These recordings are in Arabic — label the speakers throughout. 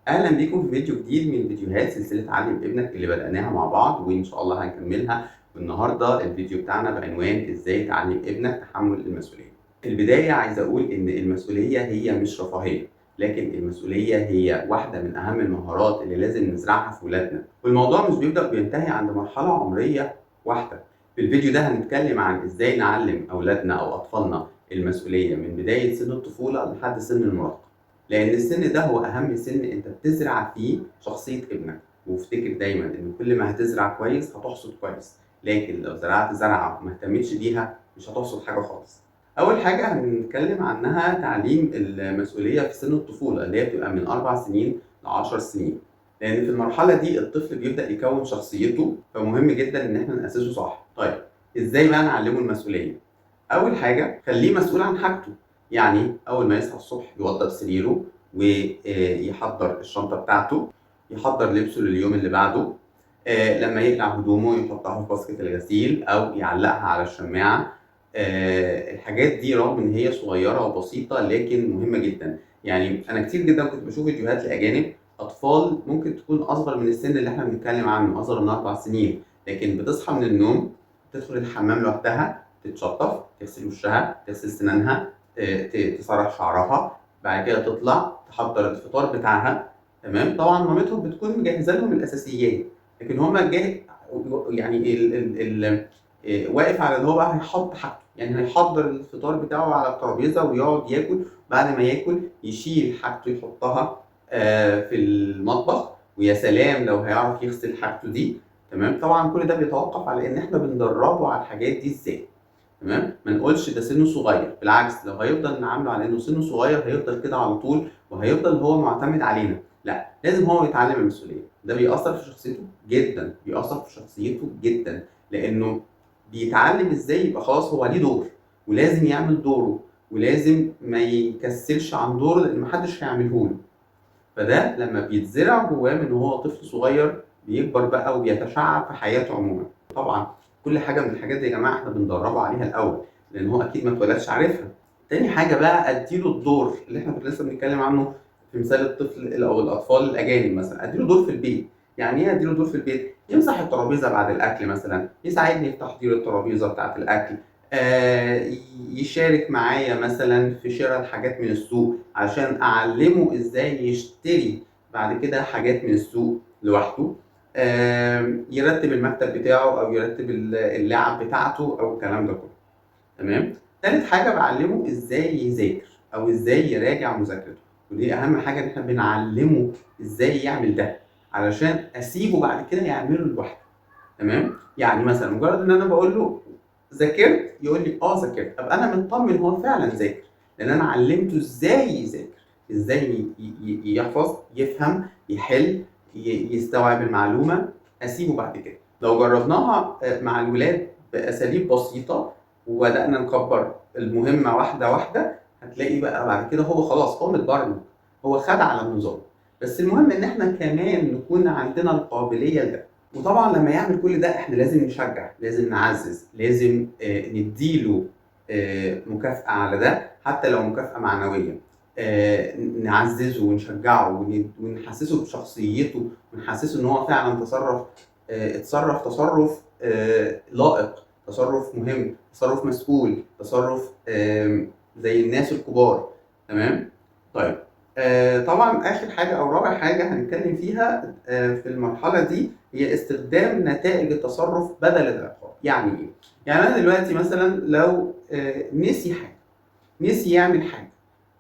Speaker 1: اهلا بيكم في فيديو جديد من فيديوهات سلسله علم ابنك اللي بدأناها مع بعض وان شاء الله هنكملها. والنهارده الفيديو بتاعنا بعنوان ازاي تعلم ابنك تحمل المسؤوليه. في البدايه عايز اقول ان المسؤوليه هي مش رفاهيه، لكن المسؤوليه هي واحده من اهم المهارات اللي لازم نزرعها في ولادنا، والموضوع مش بيبدأ وينتهي عند مرحله عمريه واحده. في الفيديو ده هنتكلم عن ازاي نعلم اولادنا او اطفالنا المسؤوليه من بدايه سن الطفوله لحد سن المراهقه، لأن السن ده هو أهم سن أنت بتزرع فيه شخصية ابنك. وافتكر دايما إن كل ما هتزرع كويس هتحصد كويس، لكن لو زرعت زرعة وما اهتمتش بيها مش هتحصد حاجة خالص. أول حاجة هنتكلم عنها تعليم المسؤولية في سن الطفولة اللي هي بتبقى من 4 سنين ل 10 سنين، لأن في المرحلة دي الطفل بيبدأ يكون شخصيته، فمهم جدا إن احنا نأسسه صح. طيب إزاي بقى نعلمه المسؤولية؟ أول حاجة خليه مسؤول عن حاجته، يعني أول ما يصحى الصبح يوضب سريره ويحضر الشنطة بتاعته، يحضر لبسه لليوم اللي بعده. لما يقلع هدومه يحطها في باسكت الغسيل أو يعلقها على الشماعة. الحاجات دي رغم إن هي صغيرة وبسيطة لكن مهمة جدا. يعني أنا كتير جدا كنت بشوف فيديوهات لأجانب أطفال ممكن تكون أصغر من السن اللي إحنا بنتكلم عنه، أصغر من 4 سنين، لكن بتصحى من النوم تدخل الحمام لوحدها، تتشطف، تغسل وشها، تغسل سنانها، تسرح شعرها، بعد كده تطلع تحضر الفطار بتاعها. تمام، طبعا مامتهم بتكون مجهزه لهم الاساسيات، لكن هما جاي يعني واقف على ان هو بقى هيحط حاجته، يعني هيحضر الفطار بتاعه على الترابيزه ويقعد ياكل. بعد ما ياكل يشيل حاجته يحطها في المطبخ، ويا سلام لو هيعرف يغسل حاجته دي. تمام، طبعا كل ده بيتوقف على ان احنا بندربه على الحاجات دي ازاي. تمام، ما نقولش ده سنه صغير، بالعكس لو هيفضل نعامله على انه سنه صغير هيفضل كده على طول وهيفضل هو معتمد علينا. لا، لازم هو يتعلم المسؤوليه. ده بيأثر في شخصيته جدا، بيأثر في شخصيته جدا، لانه بيتعلم ازاي يبقى خلاص هو ليه دور ولازم يعمل دوره، ولازم ما يكسلش عن دوره لان محدش هيعمله له. فده لما بيتزرع جواه من وهو طفل صغير بيكبر بقى وبيتشعب في حياته عموما. طبعا كل حاجه من الحاجات دي يا جماعه احنا بندربه عليها الاول، لان هو اكيد ما اتولدش عارفها. تاني حاجه بقى اديله الدور اللي احنا كنا لسه بنتكلم عنه في مثال الطفل او الاطفال الاجانب، مثلا اديله دور في البيت. يعني ايه اديله دور في البيت؟ يمسح الترابيزه بعد الاكل مثلا، يساعدني في تحضير الترابيزه بتاعه الاكل، آه يشارك معايا مثلا في شراء الحاجات من السوق عشان اعلمه ازاي يشتري بعد كده حاجات من السوق لوحده. يرتب المكتب بتاعه او يرتب اللعب بتاعته او الكلام ده كله. تمام، تالت حاجه بعلمه ازاي يذاكر او ازاي يراجع مذاكرته، ودي اهم حاجه ان احنا بنعلمه ازاي يعمل ده علشان اسيبه بعد كده يعمله لوحده. تمام، يعني مثلا مجرد ان انا بقول له ذاكرت يقول لي اه ذاكرت، ابقى انا مطمن هو فعلا ذاكر، لان انا علمته ازاي يذاكر، ازاي يحفظ، يفهم، يحل، يستوعب المعلومه. اسيبه بعد كده. لو جربناها مع الولاد باساليب بسيطه وبدانا نكبر المهمه واحده واحده، هتلاقي بقى بعد كده هو خلاص هو متبرمج، هو خد على النظام. بس المهم ان احنا كمان نكون عندنا القابليه لده. وطبعا لما يعمل كل ده احنا لازم نشجع، لازم نعزز، لازم نديله مكافأة على ده، حتى لو مكافأة معنوية. نعززه ونشجعه ونحسسه بشخصيته، ونحسسه ان هو فعلا اتصرف تصرف لائق، تصرف مهم، تصرف مسؤول، تصرف زي الناس الكبار. تمام. طيب، طبعا اخر حاجه او رابع حاجه هنتكلم فيها في المرحله دي هي استخدام نتائج التصرف بدل العقاب. يعني ايه؟ يعني انا دلوقتي مثلا لو نسي حاجه، نسي يعمل حاجه،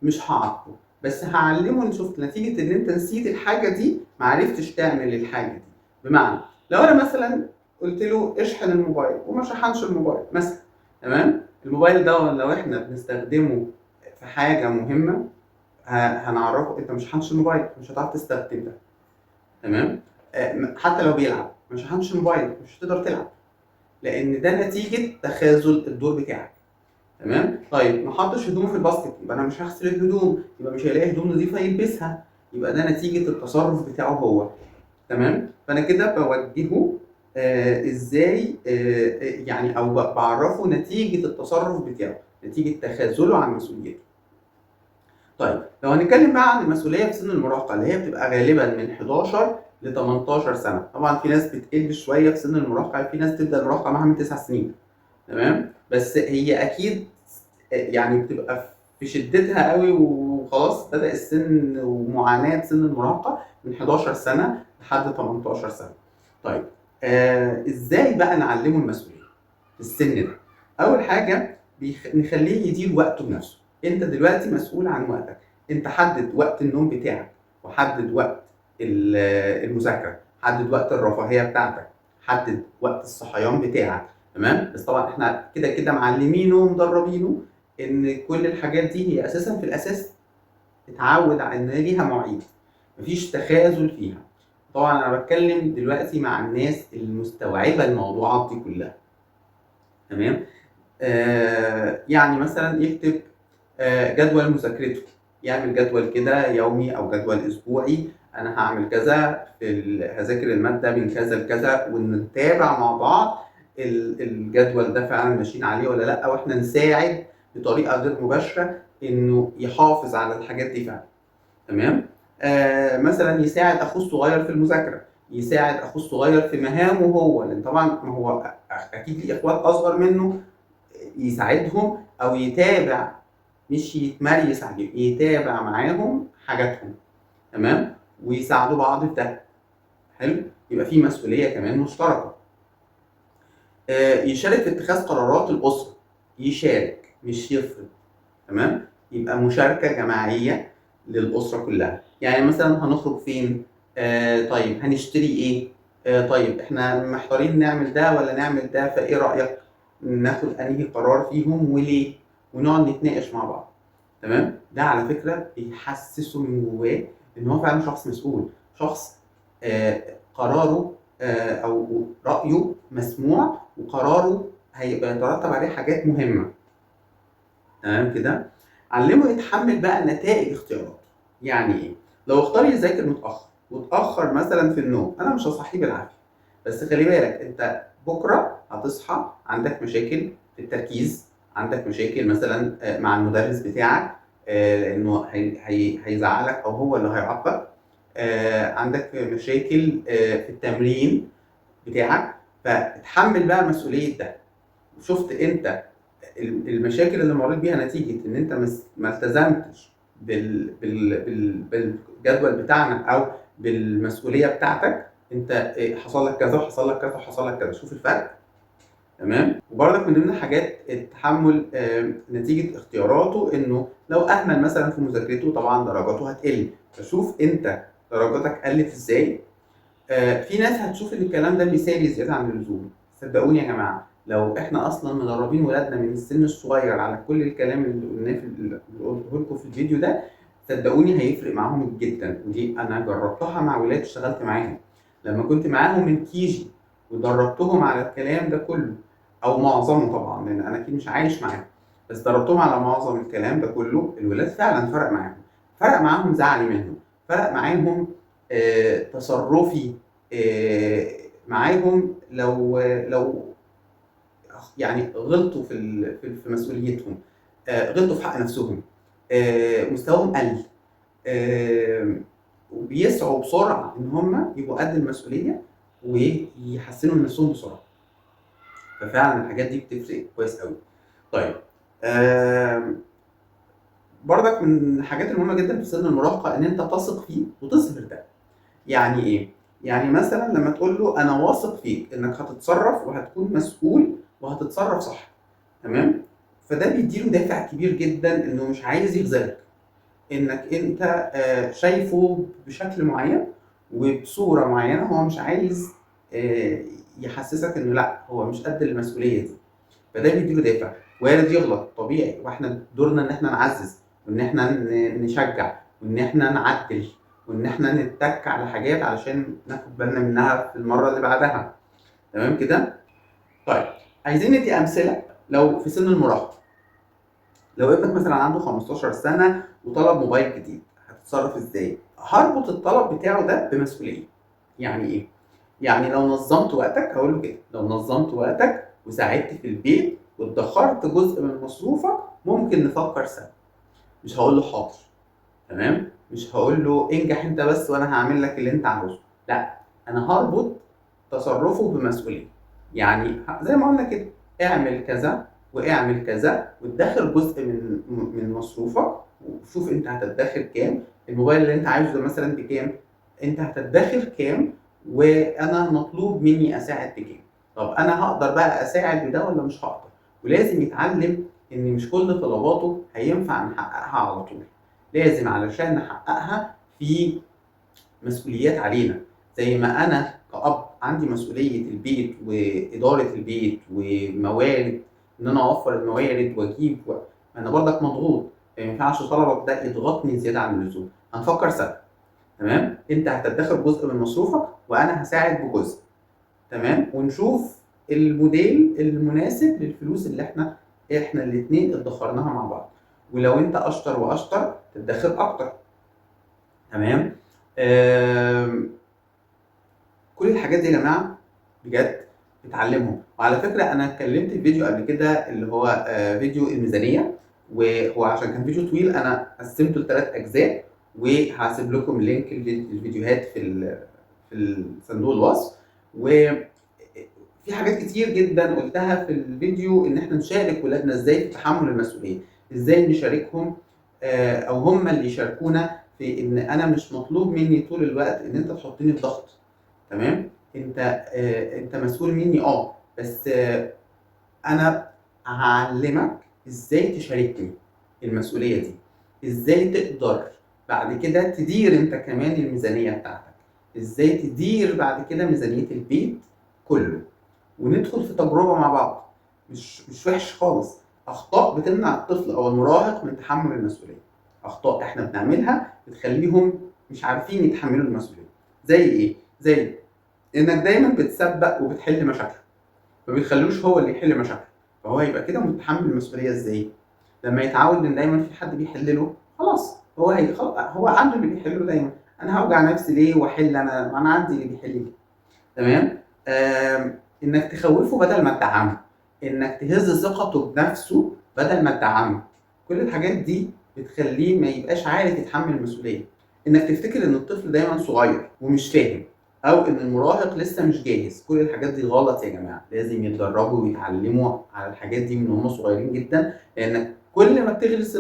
Speaker 1: مش هعاقبه، بس هعلمه ان شفت نتيجه ان انت نسيت الحاجه دي ما عرفتش تعمل الحاجه دي. بمعنى لو انا مثلا قلت له اشحن الموبايل وما شحنش الموبايل مثلا، تمام، الموبايل ده لو احنا بنستخدمه في حاجه مهمه هنعرفه انت مش شحنش الموبايل، مش هتعرف تستخدم ده. تمام، حتى لو بيلعب مش شحنش الموبايل مش هتقدر تلعب، لان ده نتيجه تخاذل الدور بتاعك. تمام، طيب ما حطش هدومه في الباسكت يبقى انا مش هغسل الهدوم، يبقى مش هيلاقي هدوم نظيفه يلبسها، يبقى ده نتيجه التصرف بتاعه هو. تمام، فانا كده بوجهه ازاي يعني او بعرفه نتيجه التصرف بتاعه، نتيجه تخاذله عن مسؤوليته. طيب لو هنتكلم بقى عن المسؤوليه في سن المراهقه اللي هي بتبقى غالبا من 11 ل 18 سنه، طبعا في ناس بتقل شويه في سن المراهقه، في ناس تبدا المراهقه معاها من 9 سنين، تمام؟ بس هي اكيد يعني بتبقى في شدتها قوي وخلاص بدأ السن ومعاناة سن المراهقة من 11 سنة لحد 18 سنة. طيب ازاي بقى نعلمه المسؤولية في السن ده؟ أول حاجة نخليه يدير وقته بنفسه. أنت دلوقتي مسؤول عن وقتك، أنت حدد وقت النوم بتاعك، وحدد وقت المذاكرة، حدد وقت الرفاهية بتاعتك، حدد وقت الصحيان بتاعك، تمام؟ بس طبعا احنا كده كده معلمينه ومدربينه ان كل الحاجات دي هي اساسا في الاساس اتعود على ان ليها مواعيد، مفيش تخاذل فيها. طبعا انا بتكلم دلوقتي مع الناس المستوعبه الموضوعات دي كلها، تمام؟ يعني مثلا يكتب جدول مذاكرته، يعمل جدول كده يومي او جدول اسبوعي، انا هعمل كذا هذاكر الماده من كذا لكذا، ونتابع مع بعض الجدول ده فعلا ماشيين عليه ولا لا، واحنا نساعد بطريقه غير مباشره انه يحافظ على الحاجات دي فعلا، تمام؟ مثلا يساعد اخوه الصغير في المذاكره، يساعد اخوه الصغير في مهامه هو، لان طبعا ما هو اكيد ليه اخوات اصغر منه، يساعدهم او يتابع، مش يتمريس عليهم، يتابع معاهم حاجاتهم، تمام؟ ويساعدوا بعض في ده. حلو، يبقى في مسؤوليه كمان مشتركه. يشارك في اتخاذ قرارات الاسره، يشارك مش يفرض، تمام؟ يبقى مشاركه جماعيه للاسره كلها. يعني مثلا هنخرج فين؟ طيب هنشتري ايه؟ طيب احنا محتارين نعمل ده ولا نعمل ده، فايه رايك ناخد انهي قرار فيهم وليه، ونقعد نتناقش مع بعض، تمام؟ ده على فكره بيحسسه من جواه ان هو فعلا شخص مسؤول، شخص قراره او رايه مسموع، وقراره هيبقى يترتب عليه حاجات مهمه، تمام كده؟ علمه يتحمل بقى نتائج اختياراته. يعني ايه؟ لو اختار يذاكر متاخر واتاخر مثلا في النوم، انا مش هصحيه بالعافيه، بس خلي بالك انت بكره هتصحى عندك مشاكل في التركيز، عندك مشاكل مثلا مع المدرس بتاعك، لانه هيزعلك او هو اللي هيعاقبك، عندك مشاكل في التمرين بتاعك، فاتحمل بقى مسؤوليه ده. شفت انت المشاكل اللي مريت بيها نتيجه ان انت ما التزمتش بالجدول بتاعنا او بالمسؤوليه بتاعتك، انت حصل لك كذا وحصل لك كذا وحصل لك كذا، شوف الفرق، تمام؟ وبرضك من ضمن الحاجات التحمل نتيجه اختياراته، انه لو اهمل مثلا في مذاكرته طبعا درجاته هتقل، فشوف انت درجاتك قلت ازاي. في ناس هتشوف ان الكلام ده مثالي زياده عن اللزوم. صدقوني يا جماعه، لو احنا اصلا مدربين ولادنا من السن الصغير على كل الكلام اللي قلناه اللي قلته لكم في الفيديو ده، صدقوني هيفرق معاهم جدا. ودي انا جربتها مع ولاد اشتغلت معاهم، لما كنت معاهم من كيجي ودربتهم على الكلام ده كله، او معظمه طبعا لان انا اكيد مش عايش معاهم، بس دربتهم على معظم الكلام ده كله، الولاد فعلا فرق معاهم، فرق معاهم زعلي منهم، فرق معاهم تصرفي معاهم، لو يعني غلطوا في مسؤوليتهم، غلطوا في حق نفسهم، مستواهم قل، وبيسعوا بسرعه ان هم يبقوا قد المسؤوليه ويحسنوا من نفسهم بسرعه. ففعلا الحاجات دي بتفرق كويس قوي. طيب برضك من الحاجات المهمه جدا في سن المراهقه ان انت تثق فيه وتظهر ده. يعني ايه؟ يعني مثلا لما تقول له انا واثق فيك انك هتتصرف وهتكون مسؤول وهتتصرف صح، تمام؟ فده بيديله دافع كبير جدا انه مش عايز يخذلك، انك انت شايفه بشكل معين وبصوره معينه، هو مش عايز يحسسك انه لا هو مش قد المسؤوليه دي، فده بيديله دافع. وارد يغلط طبيعي، واحنا دورنا ان احنا نعزز وان احنا نشجع وان احنا نعدل وان احنا نتك على حاجات علشان ناخد بالنا منها في المره اللي بعدها، تمام كده؟ طيب عايزين ندي امثله. لو في سن المراهقه، لو ابنك مثلا عنده 15 سنه وطلب موبايل جديد، هتتصرف ازاي؟ هربط الطلب بتاعه ده بمسؤوليه. يعني ايه؟ يعني لو نظمت وقتك، هقول له كده، لو نظمت وقتك وساعدت في البيت وادخرت جزء من مصروفك، ممكن نفكر سوا. مش هقول له حاضر، تمام؟ مش هقول له انجح انت بس وانا هعمل لك اللي انت عاوزه، لا، انا هربط تصرفه بمسؤوليه. يعني زي ما قلنا كده، اعمل كذا واعمل كذا وتدخر جزء من مصروفك، وشوف انت هتدخر كام. الموبايل اللي انت عايزه ده مثلا بكام؟ انت هتدخر كام وانا مطلوب مني اساعد بكام؟ طب انا هقدر بقى اساعد بده ولا مش هقدر؟ ولازم يتعلم ان مش كل طلباته هينفع نحققها على طول. لازم علشان نحققها في مسؤوليات علينا. زي ما انا كأب عندي مسؤولية البيت وإدارة البيت وموارد، ان انا اوفر الموارد واجيب انا برضك مضغوط. ما ينفعش طلبك ده يضغطني زيادة عن اللزوم. هنفكر سوا. تمام؟ انت هتدخر جزء من مصروفك وانا هساعد بجزء. تمام؟ ونشوف الموديل المناسب للفلوس اللي احنا الاثنين ادخرناها مع بعض. ولو انت اشطر واشطر تدخر اكتر. تمام؟ كل الحاجات دي يا جماعه بجد اتعلمهم. وعلى فكره انا اتكلمت في فيديو قبل كده اللي هو فيديو الميزانيه، وهو عشان كان فيديو طويل انا قسمته لثلاث اجزاء، وهسيب لكم لينك الفيديوهات في صندوق الوصف. وفي حاجات كتير جدا قلتها في الفيديو ان احنا نشارك ولادنا ازاي في تحمل المسؤوليه، ازاي نشاركهم او هم اللي يشاركونا في ان انا مش مطلوب مني طول الوقت ان انت تحطني في ضغط. تمام؟ انت مسؤول مني بس انا هعلمك ازاي تشاركني المسؤوليه دي، ازاي تقدر بعد كده تدير انت كمان الميزانيه بتاعتك، ازاي تدير بعد كده ميزانيه البيت كله. وندخل في تجربه مع بعض. مش وحش خالص. اخطاء بتمنع الطفل او المراهق من تحمل المسؤوليه. اخطاء احنا بنعملها بتخليهم مش عارفين يتحملوا المسؤوليه. زي ايه؟ زي انك دايما بتسبق وبتحل مشاكله، ما بتخلوش هو اللي يحل مشاكله. فهو هيبقى كده متحمل المسؤوليه ازاي؟ لما يتعود ان دايما في حد بيحل له، خلاص هو عنده اللي بيحل له دايما. انا هوجع نفسي ليه واحل؟ انا عندي اللي بيحل لي. تمام؟ انك تخوفه بدل ما تدعمه، انك تهز ثقته بنفسه بدل ما تدعمه. كل الحاجات دي بتخليه ما يبقاش عارف يتحمل المسؤوليه. انك تفتكر ان الطفل دايما صغير ومش فاهم، او ان المراهق لسه مش جاهز. كل الحاجات دي غلط يا جماعه. لازم يتدربوا ويتعلموا على الحاجات دي من هم صغيرين جدا، لان كل ما بتغرس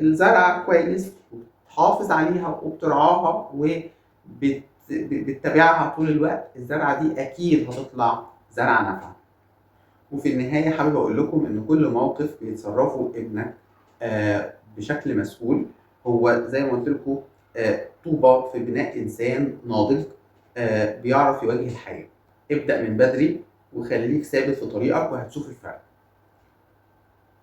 Speaker 1: الزرعه كويس وبتحافظ عليها وبترعاها بتتابعها طول الوقت، الزرعه دي اكيد هتطلع زرعه نافعه. وفي النهايه حابب اقول لكم ان كل موقف بيتصرفوا ابنك بشكل مسؤول هو زي ما قلت لكم طوبه في بناء انسان ناضج بيعرف يواجه الحياه. ابدا من بدري وخليك ثابت في طريقك وهتشوف الفرق.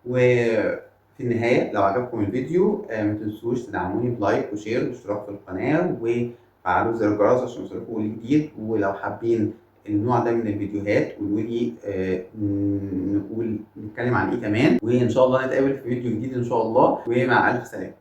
Speaker 1: وفي النهايه لو عجبكم الفيديو ما تنسوش تدعموني بلايك وشير واشتراك في القناه وفعلوا زر الجرس عشان يوصلكم كل جديد. ولو حابين النوع ده من الفيديوهات قولوا لي نتكلم عن ايه كمان. وان شاء الله نتقابل في فيديو جديد ان شاء الله، ومع الف سلامه.